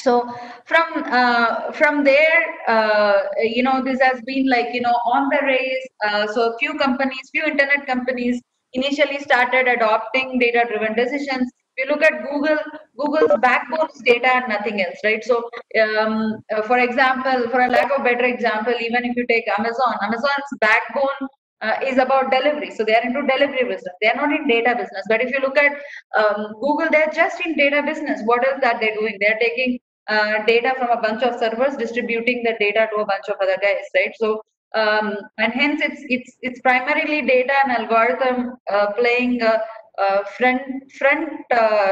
So from there, this has been like, on the race. So few companies, few internet companies initially started adopting data driven decisions. If you look at Google's backbone is data and nothing else, right? So for example, for a lack of better example, even if you take Amazon's backbone is about delivery. So they are into delivery business, they are not in data business. But if you look at Google, they're just in data business. What else that they're doing? They're taking data from a bunch of servers, distributing the data to a bunch of other guys, right? So and hence it's primarily data and algorithm playing a front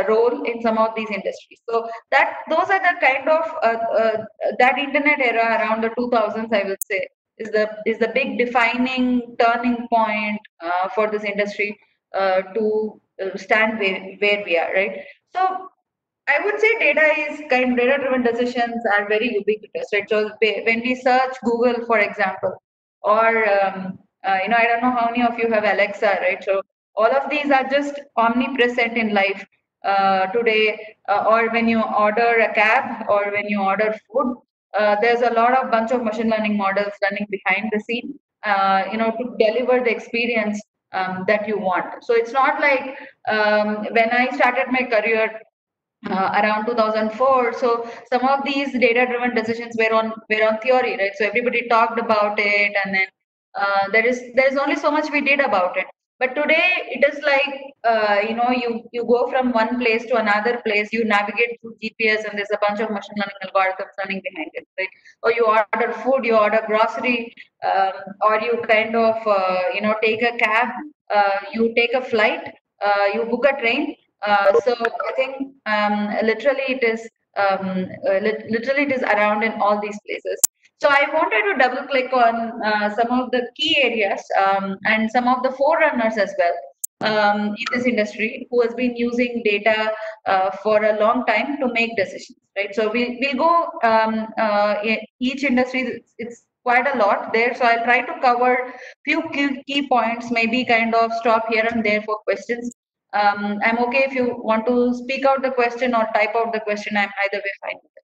role in some of these industries. So that those are the kind of that internet era around the 2000s, I would say, is the big defining turning point for this industry to stand where we are, right? So I would say data-driven decisions are very ubiquitous, right? So when we search Google, for example, or I don't know how many of you have Alexa, right? So all of these are just omnipresent in life today. Or when you order a cab or when you order food, there's a lot of bunch of machine learning models running behind the scene, to deliver the experience that you want. So it's not like when I started my career around 2004. So some of these data driven decisions were on theory, right? So everybody talked about it, and then there's only so much we did about it. But today it is like, you go from one place to another place, you navigate through GPS, and there's a bunch of machine learning algorithms running behind it, right? Or you order food, you order grocery, or you kind of take a cab, you take a flight, you book a train. So I think literally it is around in all these places. So I wanted to double click on some of the key areas, and some of the forerunners as well in this industry who has been using data for a long time to make decisions, right? So we'll go each industry. It's quite a lot there, so I'll try to cover few key points, maybe kind of stop here and there for questions. I'm okay if you want to speak out the question or type out the question. I'm either way fine with it.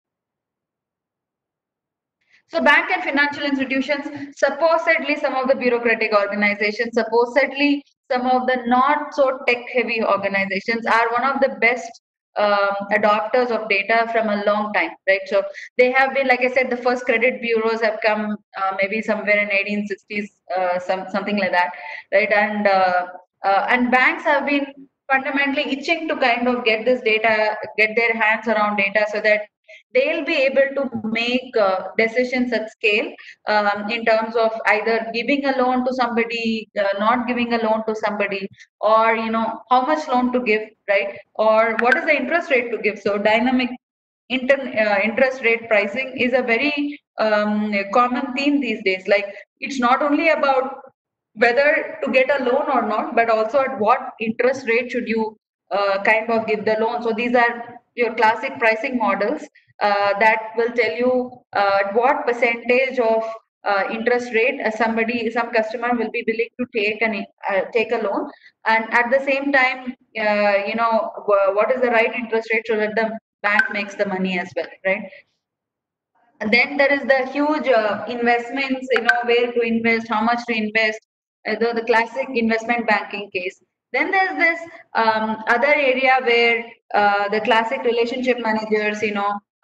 So bank and financial institutions, supposedly some of the bureaucratic organizations, supposedly some of the not so tech heavy organizations are one of the best adopters of data from a long time, right? So they have been, like I said, the first credit bureaus have come maybe somewhere in 1860s, something like that, right? And banks have been fundamentally itching to kind of get this data, get their hands around data, so that they'll be able to make decisions at scale, in terms of either giving a loan to somebody, not giving a loan to somebody, or how much loan to give, right? Or what is the interest rate to give. So dynamic interest rate pricing is a very common theme these days. Like, it's not only about whether to get a loan or not, but also at what interest rate should you kind of give the loan. So these are your classic pricing models that will tell you at what percentage of interest rate some customer will be willing to take a loan, and at the same time, what is the right interest rate so that the bank makes the money as well, right? And then there is the huge investments, where to invest, how much to invest, the classic investment banking case. Then there's this other area where the classic relationship managers,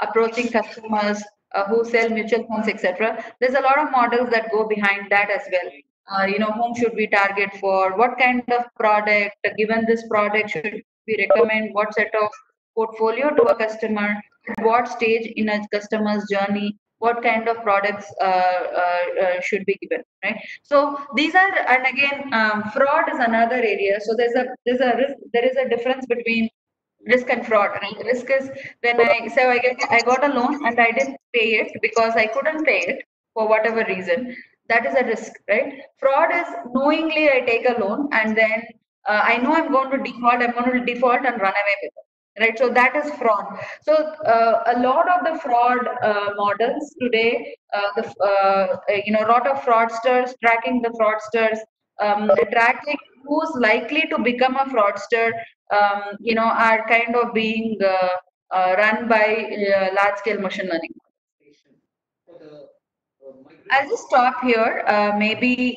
approaching customers who sell mutual funds, etc. There's a lot of models that go behind that as well. Whom should we target for? What kind of product? Given this product, should we recommend what set of portfolio to a customer? At what stage in a customer's journey, what kind of products should be given, right? So these are, and again, fraud is another area. So there is a difference between risk and fraud, right? Risk is when I got a loan and I didn't pay it because I couldn't pay it for whatever reason. That is a risk, right? Fraud is knowingly I take a loan, and then I know I'm going to default. I'm going to default and run away with it, right? So that is fraud. So a lot of the fraud models today, a lot of fraudsters, tracking the fraudsters, tracking who's likely to become a fraudster, are kind of being run by large-scale machine learning. I'll just stop here. Maybe,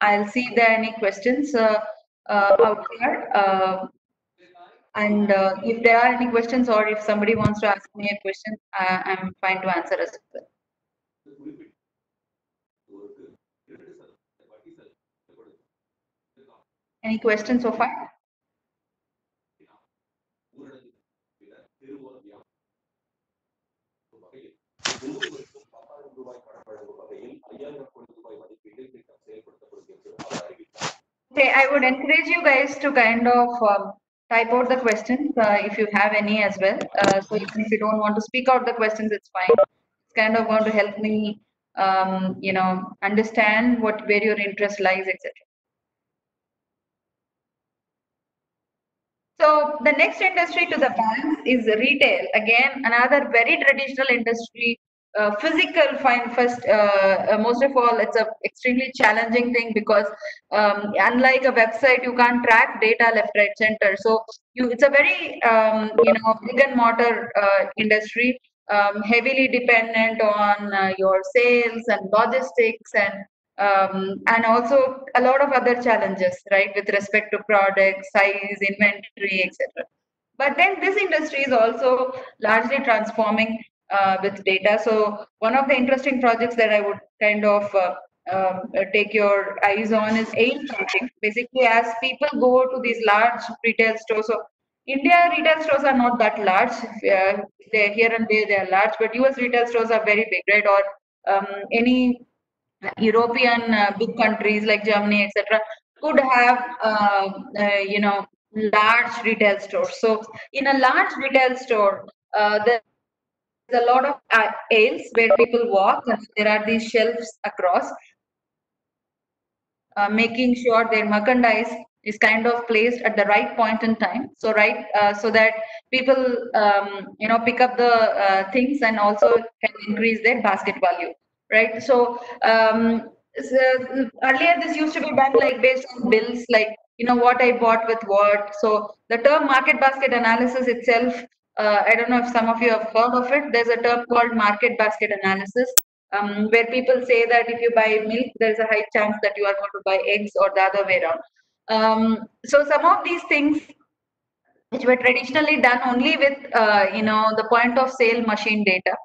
I'll see if there are any questions out here. And if there are any questions or if somebody wants to ask me a question, I'm fine to answer as well. Any questions so far? Okay, I would encourage you guys to kind of type out the questions if you have any as well. So even if you don't want to speak out the questions, it's fine. It's kind of going to help me, understand where your interest lies, etc. So the next industry to the banks is retail. Again, another very traditional industry. Physical fine first. Most of all, it's a extremely challenging thing because unlike a website, you can't track data left, right, center. So it's a very brick and mortar industry, heavily dependent on your sales and logistics and also a lot of other challenges, right, with respect to product size, inventory, etc. But then this industry is also largely transforming with data. So one of the interesting projects that I would kind of take your eyes on is aisle tracking. Basically, as people go to these large retail stores, so India retail stores are not that large. They're here and there, they are large, but US retail stores are very big, right? Or any European big countries like Germany, etc., could have large retail stores. So in a large retail store, there's a lot of aisles where people walk, and there are these shelves across, making sure their merchandise is kind of placed at the right point in time. So so that people pick up the things and also can increase their basket value, right? So earlier this used to be done like based on bills, like what I bought with what. So the term market basket analysis itself, I don't know if some of you have heard of it. There's a term called market basket analysis, where people say that if you buy milk, there's a high chance that you are going to buy eggs or the other way around. So some of these things which were traditionally done only with the point of sale machine data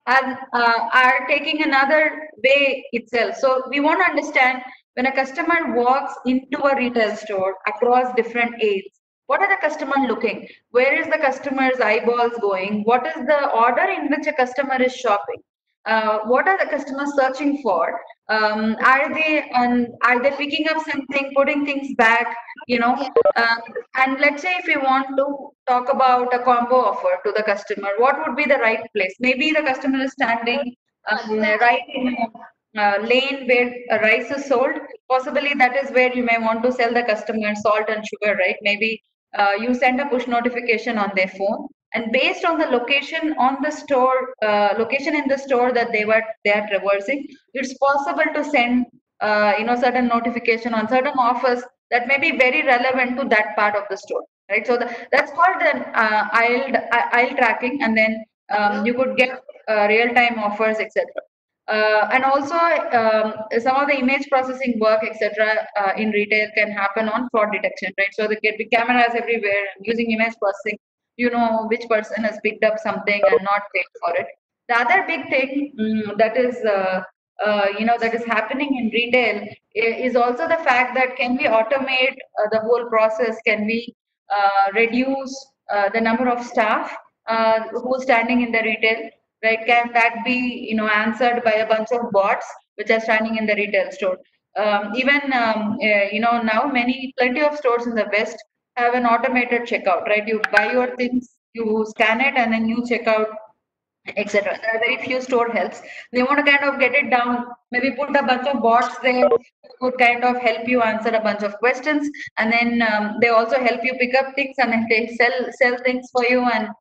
are taking another way itself. So we want to understand, when a customer walks into a retail store across different aisles, what are the customer looking? Where is the customer's eyeballs going? What is the order in which a customer is shopping? What are the customers searching for? Are they picking up something, putting things back? And let's say if you want to talk about a combo offer to the customer, what would be the right place? Maybe the customer is standing right in a lane where rice is sold. Possibly that is where you may want to sell the customer salt and sugar, right? Maybe you send a push notification on their phone, and based on the location on the store, location in the store that they are traversing, it's possible to send certain notification on certain offers that may be very relevant to that part of the store, right? So that's called the aisle tracking, and then you could get real-time offers, etc. And also some of the image processing work, etc., in retail can happen on fraud detection, right? So there can be cameras everywhere, and using image processing, you know which person has picked up something and not paid for it. The other big thing that is happening in retail is also the fact that, can we automate the whole process? Can we reduce the number of staff who's standing in the retail, right? Can that be answered by a bunch of bots which are standing in the retail store? Even now plenty of stores in the west have an automated checkout, right? You buy your things, you scan it, and then you check out, etc. There are very few store helps. They want to kind of get it down, maybe put a bunch of bots there could kind of help you answer a bunch of questions, and then they also help you pick up things, and then they sell things for you, um,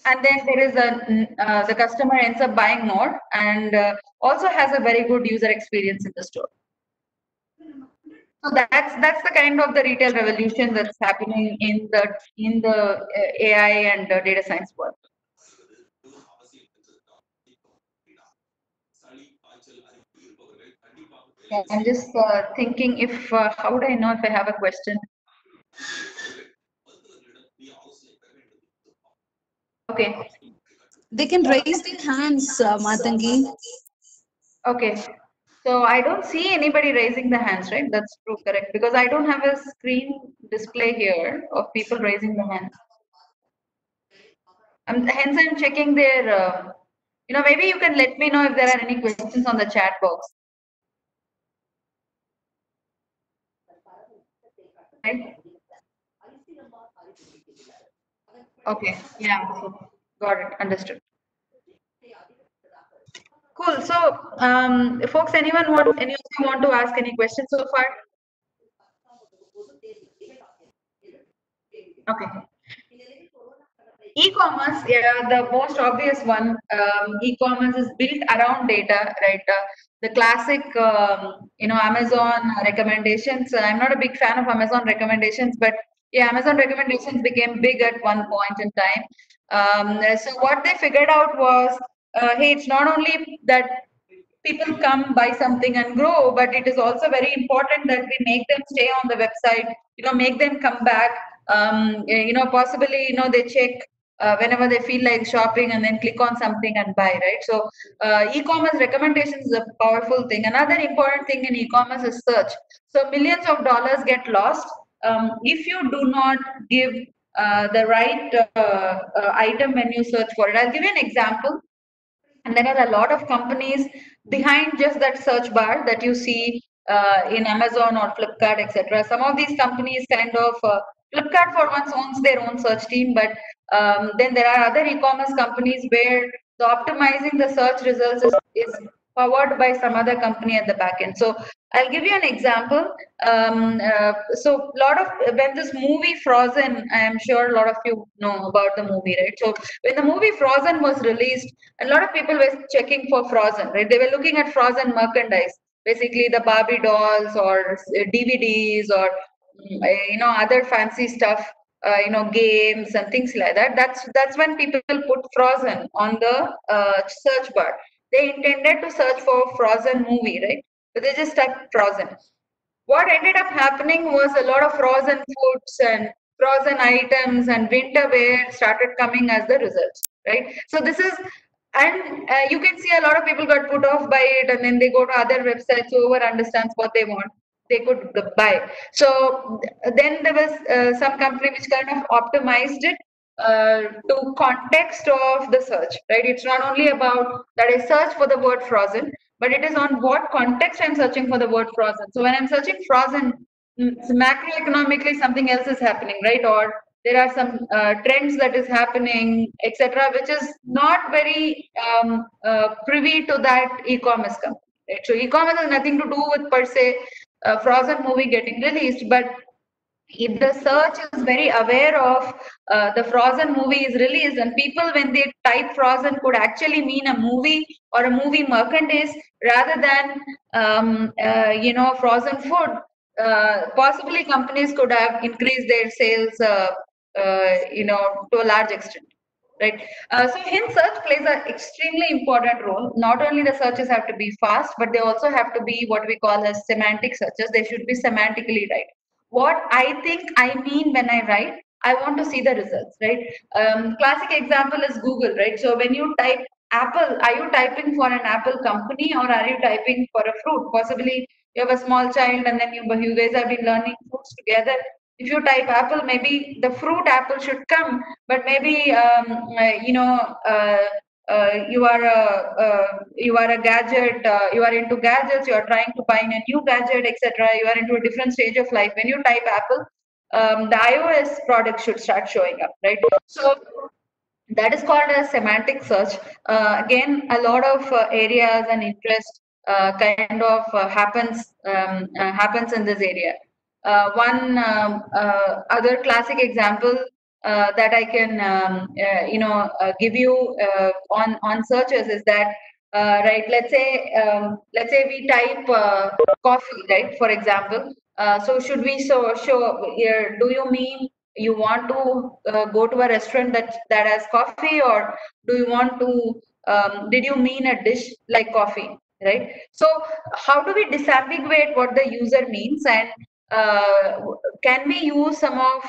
and then there is the customer ends up buying more, and also has a very good user experience in the store. So that's the kind of the retail revolution that's happening in the AI and data science world. Yeah, I'm just thinking if how would I know if I have a question? Okay. They can raise their hands, Matangi. Okay. So I don't see anybody raising the hands, right? That's true, correct? Because I don't have a screen display here of people raising the hands. Hence, I'm checking their. Maybe you can let me know if there are any questions on the chat box. Right? Okay. Yeah. Got it. Understood. Cool. So, folks, any of you want to ask any questions so far? Okay. E-commerce, yeah, the most obvious one. E-commerce is built around data, right? The classic, Amazon recommendations. I'm not a big fan of Amazon recommendations, but yeah, Amazon recommendations became big at one point in time. So what they figured out was, hey, it's not only that people come buy something and grow, but it is also very important that we make them stay on the website, make them come back, possibly, they check whenever they feel like shopping and then click on something and buy, right? So e-commerce recommendations is a powerful thing. Another important thing in e-commerce is search. So millions of dollars get lost if you do not give the right item when you search for it. I'll give you an example. And there are a lot of companies behind just that search bar that you see in Amazon or Flipkart, etc. Some of these companies kind of Flipkart for once owns their own search team, but then there are other e-commerce companies where the optimizing the search results is powered by some other company at the back end. So I'll give you an example. So a lot of when this movie Frozen, I am sure a lot of you know about the movie, right? So when the movie Frozen was released, a lot of people were checking for Frozen, right? They were looking at Frozen merchandise, basically the Barbie dolls or DVDs or other fancy stuff, games and things like that. That's when people put Frozen on the search bar. They intended to search for Frozen movie, right? But they just typed Frozen. What ended up happening was a lot of frozen foods and frozen items and winter wear started coming as the results, right? So this is, and you can see a lot of people got put off by it, and then they go to other websites. Whoever understands what they want, they could buy. So then there was some company which kind of optimized it to context of the search, right? It's not only about that I search for the word frozen, but it is on what context I'm searching for the word frozen. So when I'm searching frozen, macroeconomically something else is happening, right? Or there are some trends that is happening, etc., which is not very privy to that e-commerce company. Right? So e-commerce has nothing to do with per se Frozen movie getting released, but if the search is very aware of the Frozen movie is released, and people when they type Frozen could actually mean a movie or a movie merchandise rather than frozen food. Possibly companies could have increased their sales, to a large extent, right? So hence search plays an extremely important role. Not only the searches have to be fast, but they also have to be what we call as semantic searches. They should be semantically right. What I think I mean when I write, I want to see the results, right? Classic example is Google, right? So when you type Apple, are you typing for an Apple company or are you typing for a fruit? Possibly you have a small child and then you guys have been learning fruits together. If you type apple, maybe the fruit apple should come, but maybe you are a gadget, you are into gadgets, you are trying to find a new gadget, etc. You are into a different stage of life. When you type apple, the iOS product should start showing up, right? So that is called a semantic search. Again, a lot of areas and interest kind of happens in this area. One other classic example that I can give you on searches is that right. Let's say we type coffee, right? For example, So should we show here? Do you mean you want to go to a restaurant that has coffee, or do you want to? Did you mean a dish like coffee, right? So how do we disambiguate what the user means, and can we use some of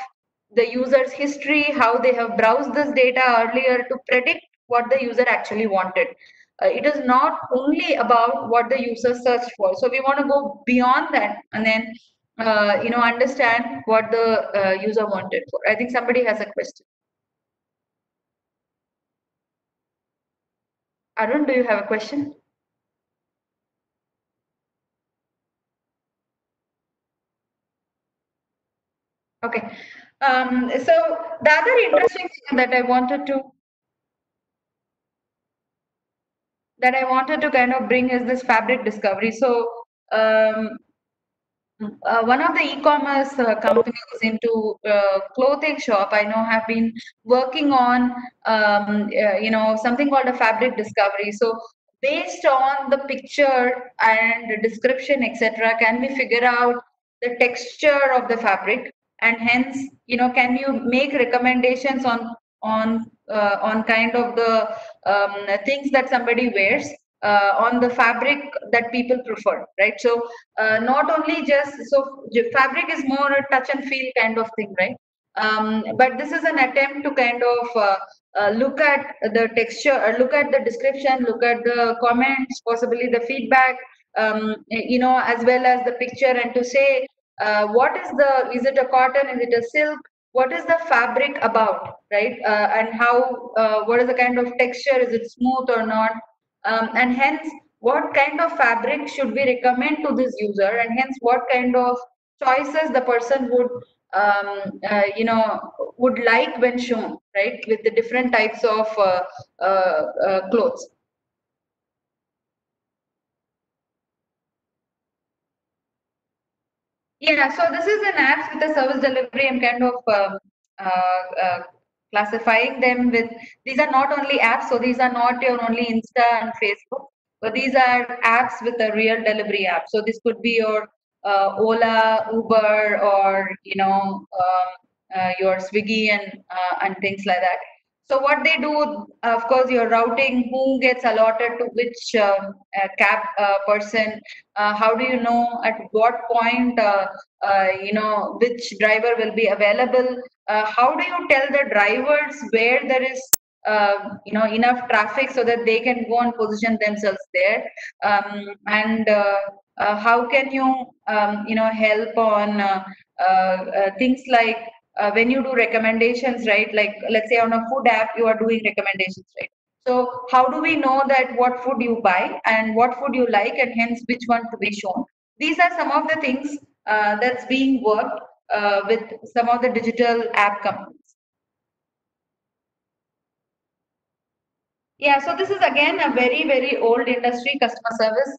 the user's history, how they have browsed this data earlier to predict what the user actually wanted? It is not only about what the user searched for. So we want to go beyond that and then understand what the user wanted for. I think somebody has a question. Arun, do you have a question? Okay. So the other interesting thing that I wanted to kind of bring is this fabric discovery. So one of the e-commerce companies into clothing shop I know have been working on something called a fabric discovery. So based on the picture and description, etc., can we figure out the texture of the fabric, and hence can you make recommendations on kind of the things that somebody wears on the fabric that people prefer, right? So not only just so fabric is more a touch and feel kind of thing, right? But this is an attempt to kind of look at the texture, look at the description, look at the comments, possibly the feedback, as well as the picture, and to say what is it a cotton, is it a silk, what is the fabric about, right? And how, what is the kind of texture, is it smooth or not? And hence, what kind of fabric should we recommend to this user, and hence what kind of choices the person would like when shown, right, with the different types of clothes. Yeah, so this is an apps with a service delivery. I'm kind of classifying them with, these are not only apps, so these are not your only Insta and Facebook, but these are apps with a real delivery app. So this could be your Ola, Uber, or your Swiggy and things like that. So what they do, of course, you're routing who gets allotted to which cab person. How do you know at what point which driver will be available? How do you tell the drivers where there is enough traffic so that they can go and position themselves there? And how can you help on things like when you do recommendations, right? Like let's say on a food app, you are doing recommendations, right? So how do we know that what food you buy and what food you like, and hence which one to be shown? These are some of the things that's being worked with some of the digital app companies. Yeah, so this is again a very, very old industry, customer service.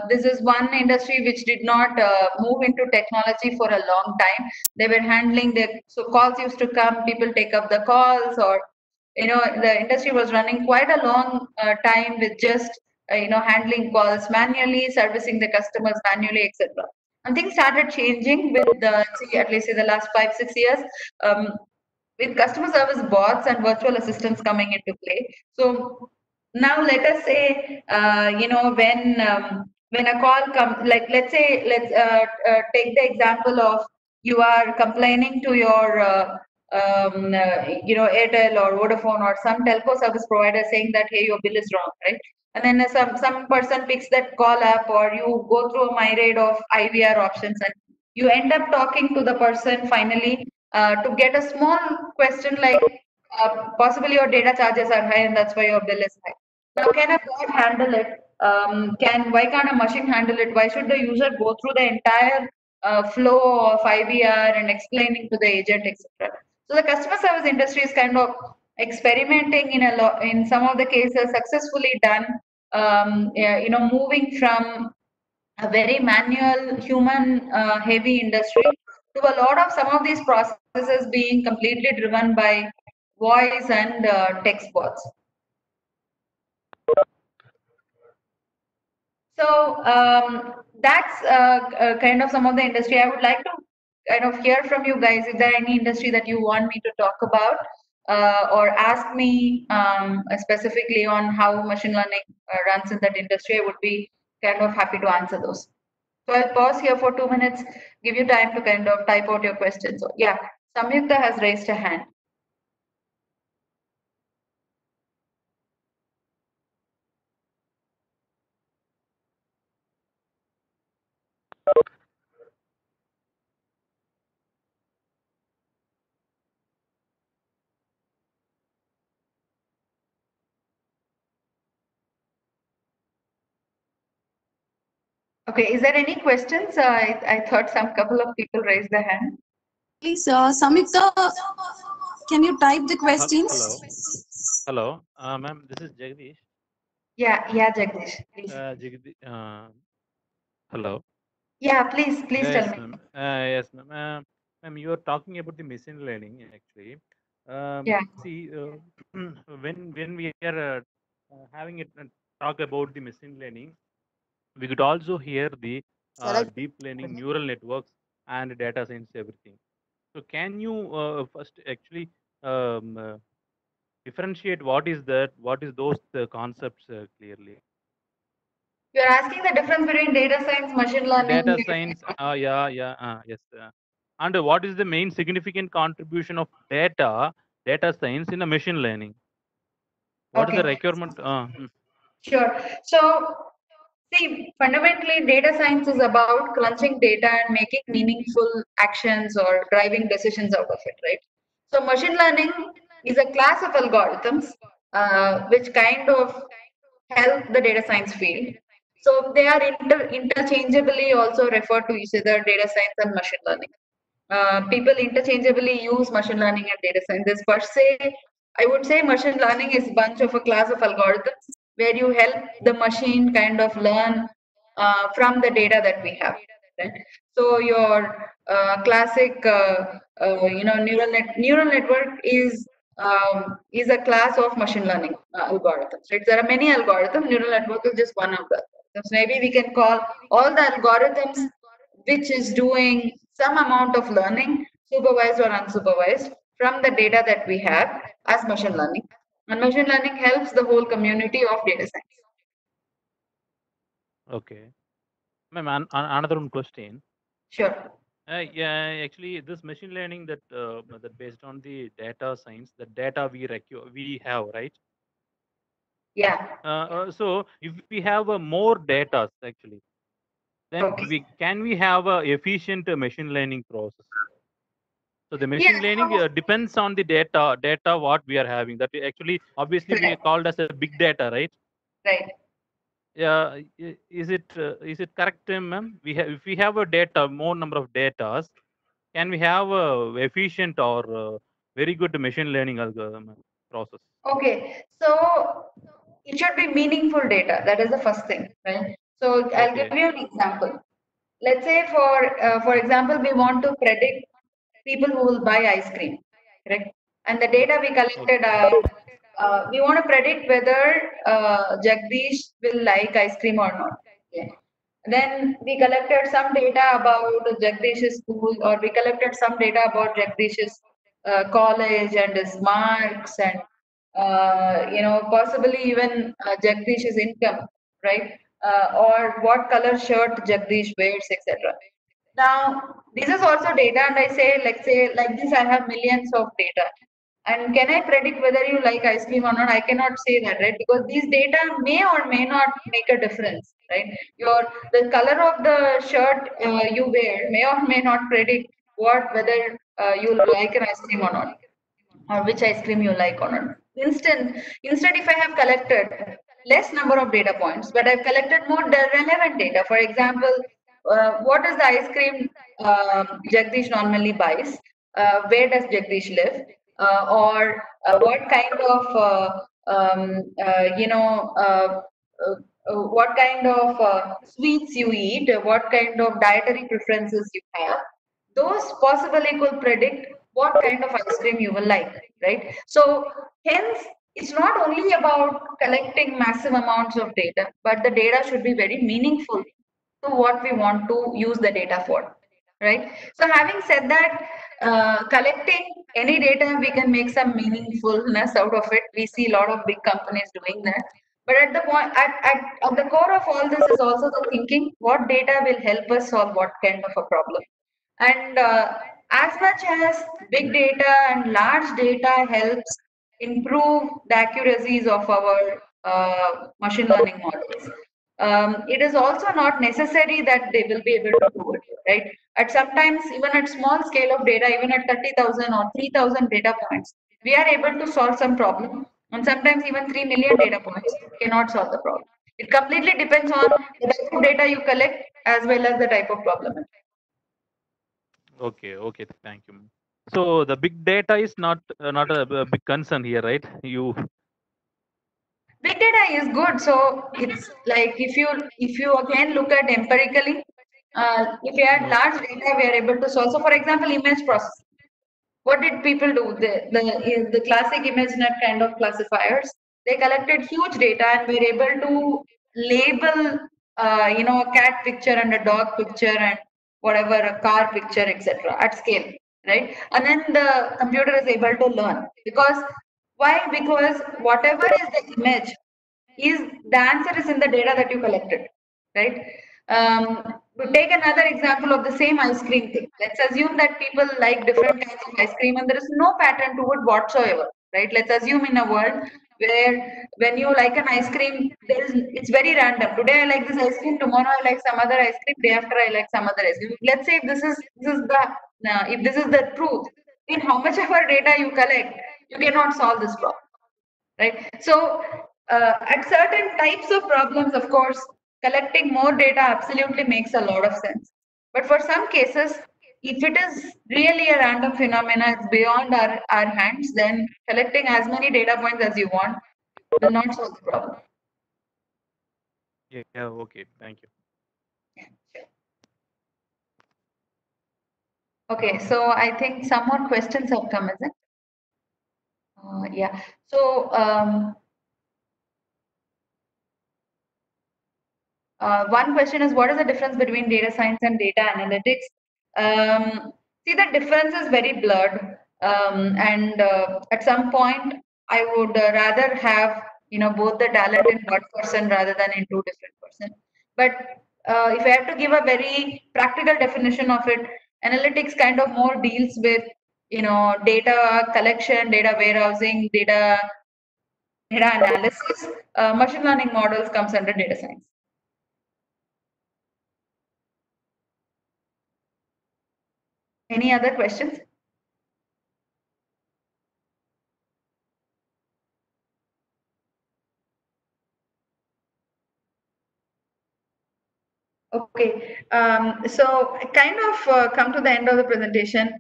This is one industry which did not move into technology for a long time. They were handling so calls used to come, people take up the calls, or, the industry was running quite a long time with just, handling calls manually, servicing the customers manually, etc. And things started changing with at least in the last 5, 6 years. Um, with customer service bots and virtual assistants coming into play. So now let us say, when a call comes, like let's say, let's take the example of you are complaining to your Airtel or Vodafone or some telco service provider saying that, hey, your bill is wrong, right? And then some person picks that call up, or you go through a myriad of IVR options, and you end up talking to the person finally to get a small question like, possibly your data charges are high and that's why your bill is high. Now, can a bot handle it? Why can't a machine handle it? Why should the user go through the entire flow of IVR and explaining to the agent, etc.? So the customer service industry is kind of experimenting in some of the cases, successfully done. Moving from a very manual, human heavy industry to a lot of some of these processes being completely driven by voice and text bots. So that's kind of some of the industry. I would like to kind of hear from you guys if there are any industry that you want me to talk about or ask me specifically on how machine learning runs in that industry. I would be kind of happy to answer those. So I'll pause here for 2 minutes, give you time to kind of type out your questions. So, yeah, Samyukta has raised a hand. Okay, is there any questions? I thought some couple of people raised their hand. Please, Samyukta, can you type the questions? Hello, ma'am. This is Jagdish. Yeah, Jagdish, please. Hello. Yeah, please Yes, tell me. yes, ma'am. Ma'am, you are talking about the machine learning actually. Yeah. See, when we are having it talk about the machine learning, we could also hear the deep learning, neural networks, and data science, everything. So, can you first actually differentiate what is that? What is those concepts clearly? You're asking the difference between data science, machine learning. Data science, yes. And what is the main significant contribution of data science in a machine learning? What is the requirement? Sure. So, see, fundamentally, data science is about crunching data and making meaningful actions or driving decisions out of it, right? So, machine learning is a class of algorithms which kind of help the data science field. So, they are interchangeably also referred to each other, data science and machine learning. People interchangeably use machine learning and data science. This per se, I would say machine learning is bunch of a class of algorithms where you help the machine kind of learn from the data that we have. Right? So your classic, neural network is a class of machine learning algorithms. Right? There are many algorithms. Neural network is just one of the algorithms. Maybe we can call all the algorithms which is doing some amount of learning, supervised or unsupervised, from the data that we have as machine learning. And machine learning helps the whole community of data science. Okay. Ma'am, another one question. Sure. Yeah, actually, this machine learning that based on the data science, the data we have, right? Yeah. So if we have more data, actually, then can we have a efficient machine learning process? So the machine learning depends on the data what we are having. That actually, obviously, we called as a big data, right? Right. Yeah, is it correct, ma'am? If we have a data, more number of data, can we have a efficient or very good machine learning algorithm process? Okay, so it should be meaningful data. That is the first thing, right? So I'll give you an example. Let's say for example, we want to predict people who will buy ice cream, correct? And the data we collected, we want to predict whether Jagdish will like ice cream or not. Okay. Then we collected some data about Jagdish's school, or we collected some data about Jagdish's college and his marks, and possibly even Jagdish's income, right? Or what color shirt Jagdish wears, etc. Now, this is also data, and I say, like this, I have millions of data. And can I predict whether you like ice cream or not? I cannot say that, right? Because these data may or may not make a difference, right? The color of the shirt you wear may or may not predict whether you like an ice cream or not, or which ice cream you like or not. Instead, if I have collected less number of data points, but I've collected more relevant data, for example, what is the ice cream Jagdish normally buys? Where does Jagdish live? Or what kind of, what kind of sweets you eat, what kind of dietary preferences you have, those possibly could predict what kind of ice cream you will like, right? So hence it's not only about collecting massive amounts of data, but the data should be very meaningful to what we want to use the data for, right? So having said that, collecting any data, we can make some meaningfulness out of it. We see a lot of big companies doing that. But at the point, at the core of all this is also the thinking, what data will help us solve what kind of a problem. And as much as big data and large data helps improve the accuracies of our machine learning models, it is also not necessary that they will be able to do it, right? At sometimes, even at small scale of data, even at 30,000 or 3,000 data points, we are able to solve some problem. And sometimes even 3 million data points cannot solve the problem. It completely depends on the type of data you collect as well as the type of problem. Okay, okay, thank you. So the big data is not a big concern here, right? Big data is good. So it's like if you again look at empirically, if you had large data, we are able to solve. So for example, image processing. What did people do? The classic ImageNet kind of classifiers, they collected huge data and were able to label, a cat picture and a dog picture and whatever, a car picture, etc. at scale, right? And then the computer is able to learn because why? Because whatever is the image is the answer is in the data that you collected, right? To take another example of the same ice cream thing, let's assume that people like different kinds of ice cream and there is no pattern to it whatsoever, right? Let's assume in a world where when you like an ice cream, it's very random. Today I like this ice cream, tomorrow I like some other ice cream, day after I like some other ice cream. Let's say if this is the truth, in how much of our data you collect, you cannot solve this problem, right? So at certain types of problems, of course, collecting more data absolutely makes a lot of sense. But for some cases, if it is really a random phenomena, it's beyond our hands, then collecting as many data points as you want will not solve the problem. Yeah, okay, thank you. Okay, so I think some more questions have come, is it? Yeah. So one question is, what is the difference between data science and data analytics? See, the difference is very blurred. And at some point, I would rather have, both the talent in one person rather than in two different person. But if I have to give a very practical definition of it, analytics kind of more deals with, data collection, data warehousing, data analysis. Machine learning models comes under data science. Any other questions? Okay, so I kind of come to the end of the presentation.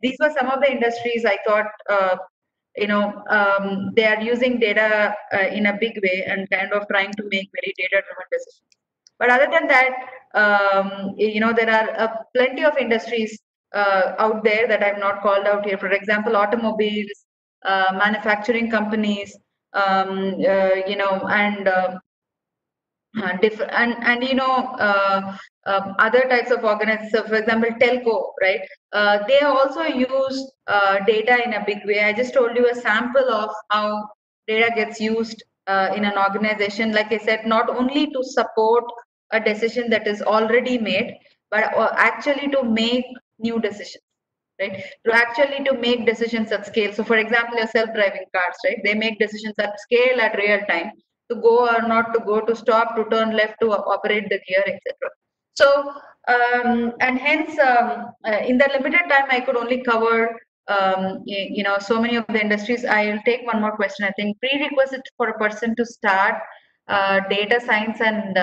These were some of the industries I thought, they are using data in a big way and kind of trying to make very data-driven decisions. But other than that, there are plenty of industries out there that I've not called out here. For example, automobiles, manufacturing companies, and other types of organizations. So for example, telco, right? They also use data in a big way. I just told you a sample of how data gets used in an organization. Like I said, not only to support a decision that is already made, but actually to make new decisions, right? To make decisions at scale. So for example, your self-driving cars, right? They make decisions at scale at real time, to go or not to go, to stop, to turn left, to operate the gear, etc. So, and hence, in the limited time, I could only cover, so many of the industries. I'll take one more question. I think prerequisite for a person to start data science and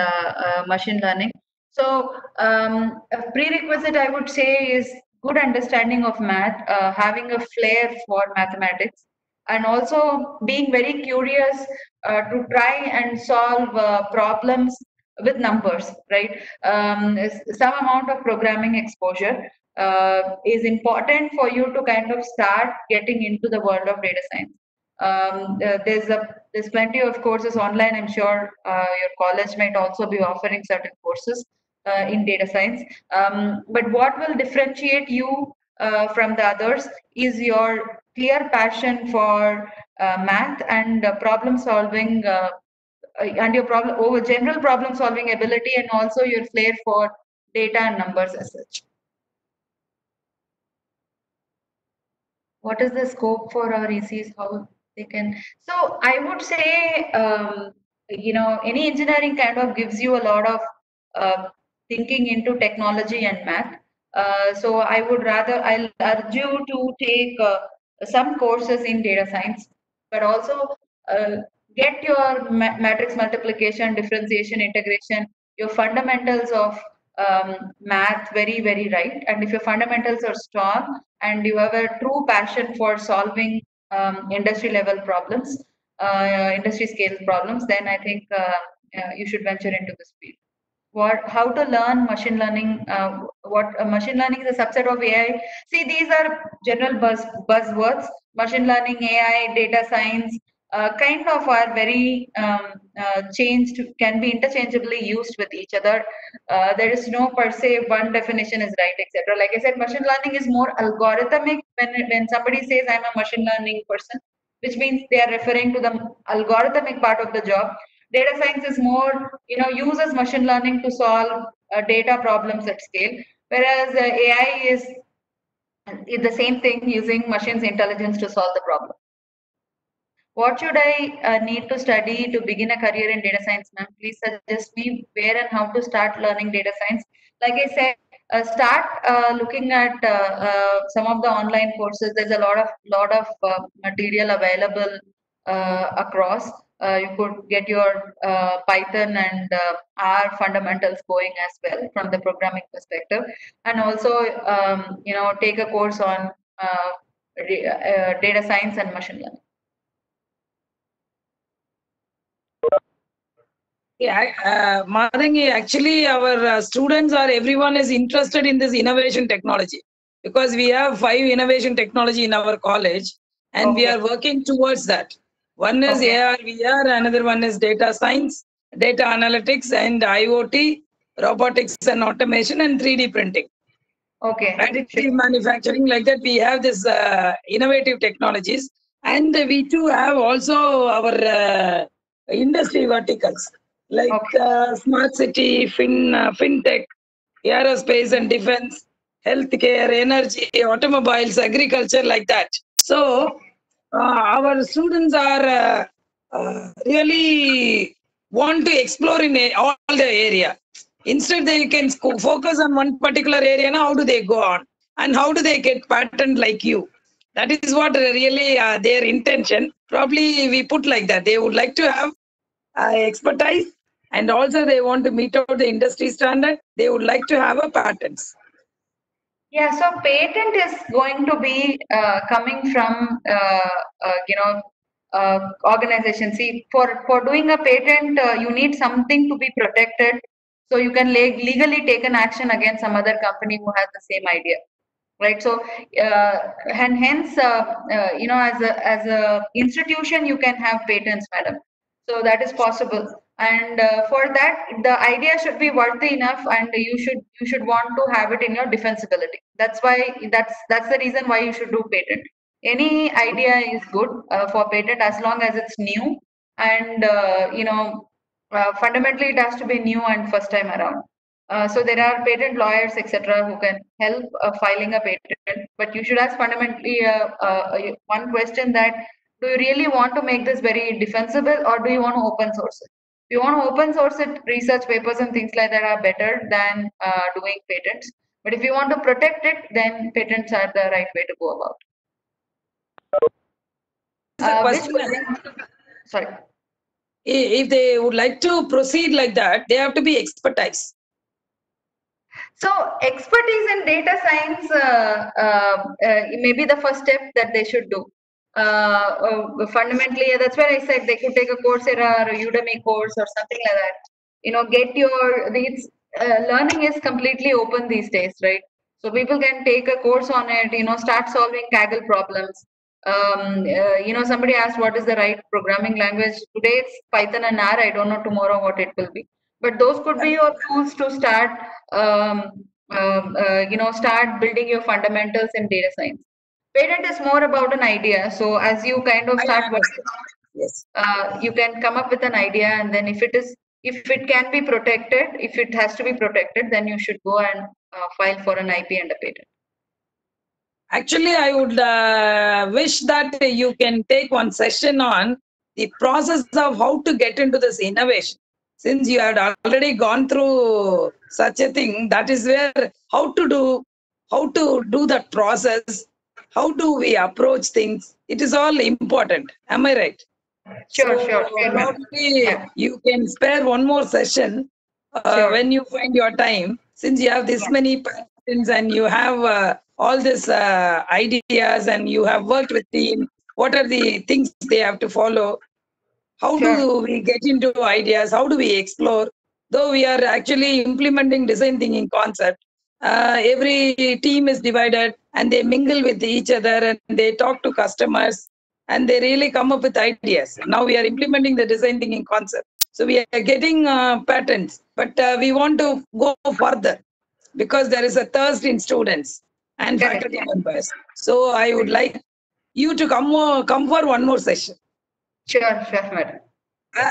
machine learning. So, a prerequisite I would say is good understanding of math, having a flair for mathematics, and also being very curious to try and solve problems with numbers, right? Some amount of programming exposure is important for you to kind of start getting into the world of data science. There's plenty of courses online. I'm sure your college might also be offering certain courses in data science. But what will differentiate you from the others is your clear passion for math and problem solving, and your general problem solving ability, and also your flair for data and numbers as such. What is the scope for our ECs? How they can? So I would say, any engineering kind of gives you a lot of thinking into technology and math. So I'll urge you to take some courses in data science, but also uh, get your matrix multiplication, differentiation, integration, your fundamentals of math very, very right. And if your fundamentals are strong and you have a true passion for solving industry level problems, industry scale problems, then I think you should venture into this field. How to learn machine learning, machine learning is a subset of AI. See, these are general buzzwords. Machine learning, AI, data science, kind of are very changed, can be interchangeably used with each other. There is no per se one definition is right, etc. Like I said, machine learning is more algorithmic. When somebody says I'm a machine learning person, which means they are referring to the algorithmic part of the job. Data science is more, uses machine learning to solve data problems at scale, whereas AI is the same thing, using machines intelligence to solve the problem. What should I need to study to begin a career in data science, ma'am? Please suggest me where and how to start learning data science. Like I said, start looking at some of the online courses. There's a lot of material available across. You could get your Python and R fundamentals going as well from the programming perspective, and also take a course on data science and machine learning. Yeah, Madangi, actually our students everyone is interested in this innovation technology, because we have 5 innovation technology in our college, and we are working towards that. One is AR, VR, another one is data science, data analytics, and IoT, robotics and automation, and 3D printing. Additive manufacturing, like that. We have this innovative technologies, and we too have also our industry verticals, like smart city, fintech, aerospace and defense, healthcare, energy, automobiles, agriculture, like that. So our students are really want to explore in all the area. Instead, they can focus on one particular area. Now, how do they go on, and how do they get pattern like you? That is what really their intention. Probably we put like that. They would like to have expertise, and also they want to meet out the industry standard. They would like to have a patents. Yeah, so patent is going to be coming from organization. See, for doing a patent, you need something to be protected, so you can legally take an action against some other company who has the same idea, right? So and hence as a institution you can have patents, madam. So that is possible, and for that the idea should be worthy enough, and you should want to have it in your defensibility. That's the reason why you should do patent. Any idea is good for patent as long as it's new, and fundamentally it has to be new and first time around. So there are patent lawyers, etc., who can help filing a patent. But you should ask fundamentally one question: that do you really want to make this very defensible, or do you want to open source it? If you want to open source it, research papers and things like that are better than doing patents. But if you want to protect it, then patents are the right way to go about. Sorry. If they would like to proceed like that, they have to be expertise. So expertise in data science may be the first step that they should do. Fundamentally, that's where I said they could take a Coursera or a Udemy course or something like that. Get your learning is completely open these days, right? So people can take a course on it. Start solving Kaggle problems. Somebody asked what is the right programming language. Today it's Python and R. I don't know tomorrow what it will be. But those could be your tools to start, start building your fundamentals in data science. Patent is more about an idea. So as you kind of start working, yes, you can come up with an idea, and then if it can be protected, if it has to be protected, then you should go and file for an IP and a patent. Actually, I would wish that you can take one session on the process of how to get into this innovation. Since you had already gone through such a thing, that is where how to do that process, how do we approach things, it is all important. Am I right? Sure, So sure. probably Yeah. you can spare one more session Sure. when you find your time, since you have this many patents and you have all these ideas and you have worked with team. What are the things they have to follow? How do we get into ideas? How do we explore? Though we are actually implementing design thinking concept, every team is divided and they mingle with each other and they talk to customers and they really come up with ideas. Now we are implementing the design thinking concept. So we are getting patents, but we want to go further because there is a thirst in students and faculty members. So I would like you to come for one more session. Sure, madam.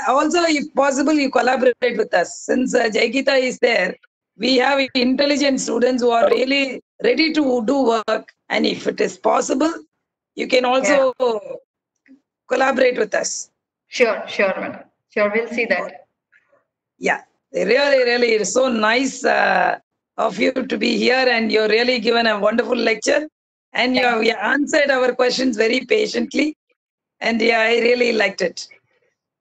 Also, if possible, you collaborate with us. Since Jaigita is there, we have intelligent students who are really ready to do work. And if it is possible, you can also collaborate with us. Sure, madam. Sure, we'll see that. Yeah, really, it is so nice of you to be here, and you're really given a wonderful lecture. And you have answered our questions very patiently. And yeah, I really liked it.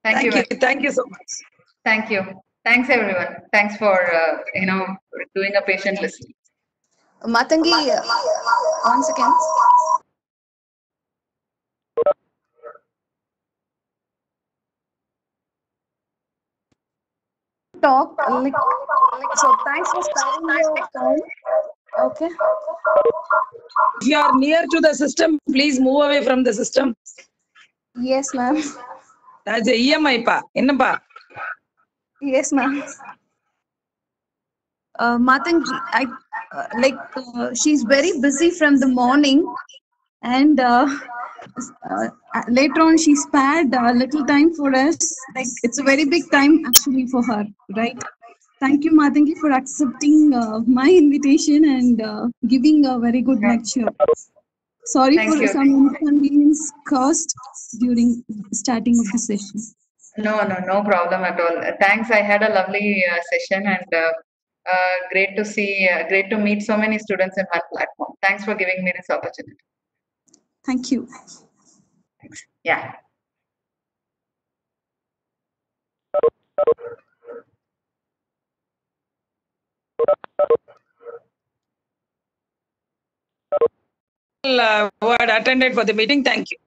Thank you. Thank you so much. Thank you. Thanks, everyone. Thanks for doing a patient listening. Matangi, 1 second. Talk so thanks for sparing your time. Okay. If you are near to the system, please move away from the system. Yes, ma'am. That's a EMI pa. Innapa? Yes, ma'am. Matangi, she's very busy from the morning, and later on she spared a little time for us. Like it's a very big time actually for her, right? Thank you, Matangi, for accepting my invitation and giving a very good lecture. Sorry for some inconvenience caused during starting of the session. No problem at all. Thanks. I had a lovely session, and great to meet so many students in one platform. Thanks for giving me this opportunity. Thank you. Thanks. Yeah. Who had attended for the meeting, thank you.